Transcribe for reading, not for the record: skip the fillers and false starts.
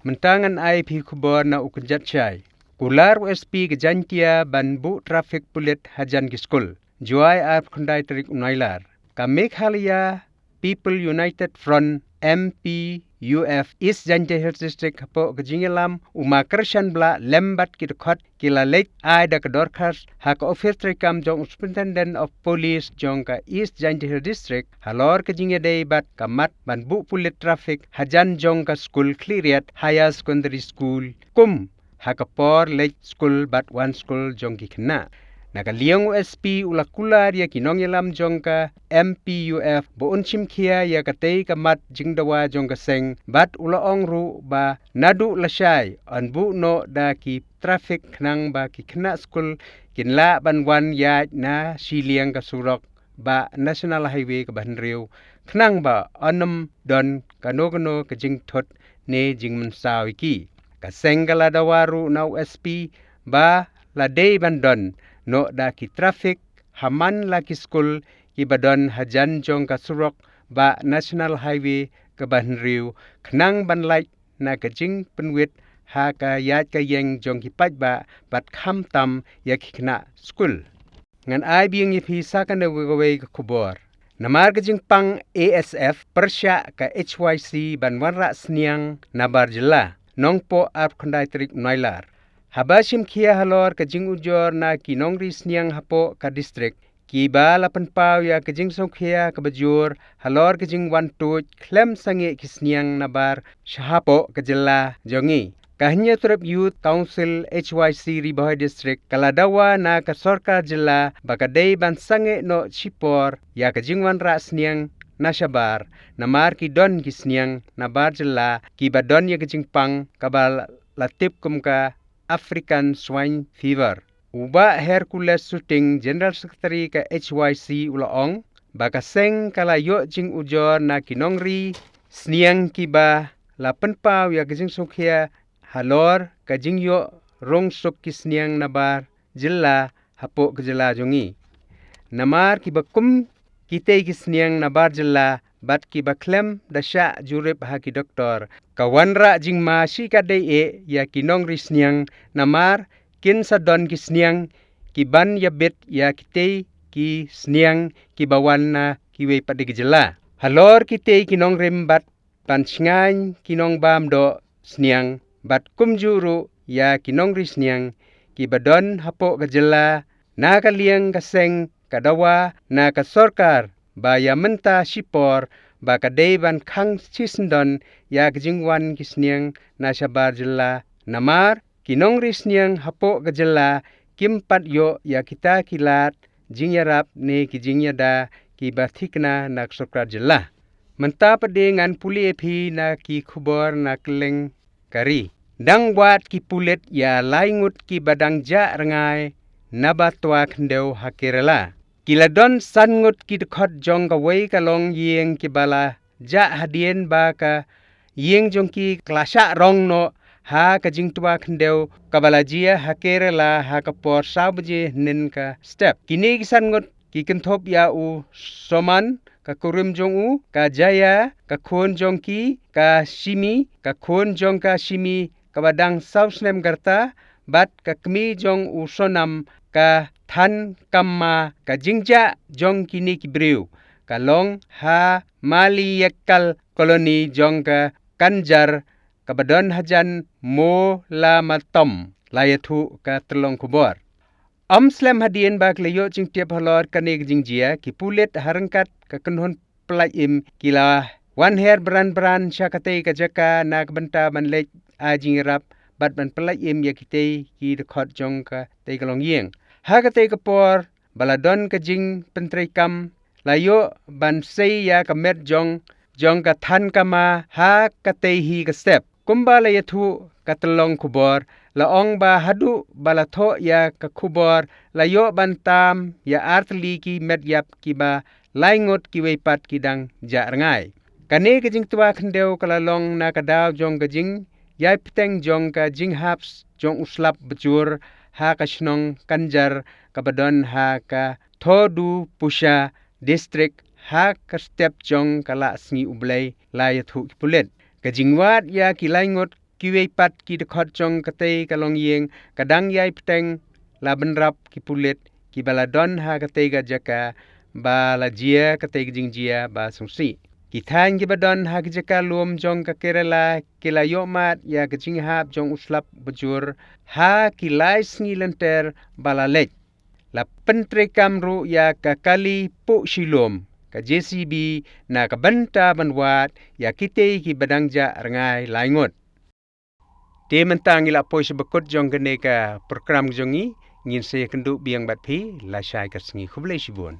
mentangan IP kubor na ukenjat syai. Kular USP kejantia ban bu trafik pulit hajan ki skul. Juai ap kundai terik unailar. Ka Meghalaya People United Front MPUF East Jantia Hills District hapo kejingelam umakershan bla lembat ki dekhot kila lek ai da kedorkas hak office rekam jong Superintendent of Police jong ka East Jantia Hills District halor kejinge day bat kamat ban bu pulit trafik hajan jong ka school Cleariat Higher Secondary School kum hakapor lek school bat one school jong ki kena. Nakaliang USP ulakular ya kinong yalam jong ka MPUF boon chimkia ya katay kamat jingdawa jong kaseng bat ulaong ru ba nadu lasyay anbu no da ki traffic nang ba ki kena school kinla banwan ya na siliang kasurok ba National Highway ka Bahnriu knang ba anam don kano ka jing thot ne jing mensaw iki kaseng kala dawaru na USP ba ladey bandon no da ki traffic haman la ki school ki badon hajan jong ka surok ba National Highway ka Bahnriu knang ban like na ka jing penwit ha ka yat ka yeng jong ki pat ba bat kham tam ya ki kena school ngan ai biang yi pisa kan da wegaway ka kubor namar ka jing pang ASF persya ka HYC ban wanra sniang nabar jela nongpo ap khandai trik nailar Habashim kia halor kajing ujor na kinongri sniang hapo ka district. Kiba lapan pau ya kajing songkia kabajur halor kajing wantuj klem sange kisniang nabar syahapo kajela jongi. Kahnya turap Youth Council HYC Ribahay District kaladawa na kasorka jela bakadei ban sange no chipor ya kajing wanra sniang nasyabar namar ki don kisniang nabar jela kiba don ya kajing pang kabal latip kumka African Swine Fever. Uba Hercules Shooting General Secretary ka HYC ulaong bakaseng kalayo jing ujor na kinongri sniang kiba lapan pau ya kajing sukya halor kajing yo rong suk kisniang nabar jilla hapo kejela jongi. Namar kiba kum kite kisniang nabar jilla bat kiba klem dasya jurip haki doktor kawanra jing ma si kadai ya kinong risniang namar kin sadon kisniang kiban ya bet ya kite ki sniang kibawan na kiwe padi gejela halor kite kinong rimbat pansngain kinong bamdo sniang bat kumjuru ya kinong risniang kibadon hapo gejela na kaliang kaseng kadawa na kasorkar baya menta sipor baka deban khang chisndon ya kjingwan kisniang nasyabar jela namar kinong risniang hapo gejela kimpat yo ya kita kilat jingyarap ne kijingyada kibathikna nak sokra jela menta pedengan puli epi na ki khubor na kleng kari dang buat ki pulet ya laingut ki badang ja rengai nabatwa khendeu hakirela Kiladon sangut ki dekhot jong ka wei kalong yeng ki bala ja hadien ba ka yeng jong ki klasa rong no ha ka jing tua khendeu ka bala jia hakerela ha ka por sabje nin ka step kini ki sangut ki kenthop ya u soman ka kurim jong u ka jaya ka khon jong ki ka simi ka khon jong ka simi ka badang sausnem garta bat ka kmi jong u sonam ka than kamma ka jingja jong kini kibriu kalong ha mali yakal koloni jong ka kanjar kabadon hajan mo la matom layathu ka telong kubor amslem hadien bak leyo jing tiap halor kanig jingjia ki pulet harangkat ka kenhon pelaim kila wan her bran syakate ka jaka nak benta ban lek ajing rap bat ban pelaim ya kitei ki dekhot jong ka te kalong yeng Hakate kapor baladon kajing pentrikam layo ban sei ya kamet jong ka than kama ha katehi ka step kumbala yathu katelong kubor laong ba hadu balatho ya ka kubor layo bantam ya artli ki met yap ki ba laingot ki weipat kidang ja rangai kane kajing tua khendeu kalalong na kadaw jong kajing yai peteng jong ka jing haps jong uslap bejur ha ka shnong kanjar kabadon ha ka thodu pusha district ha ka step jong kala sngi ublai layathu pulet kajingwat ya kilaingot kiwe pat ki dekot jong kate kalong yeng kadang yai peteng la benrap ki pulit ki baladon ha kate ga jaka ba la jia kate jing jia ba sungsi ki than ki badon ha ki jaka luom jong ka Kerala ki la yomat ya ki jing hap jong uslap bejur ha ki lai sngi lenter bala lech la pentre kamru ya ka kali pu shilom ka JCB na ka banta banwat ya kite ki badangja rengai laingot. Te mentang ila poi sebekut jong kene ka program jongi ngin saya kenduk biang bat pi la syai ka sengi khublai sibun.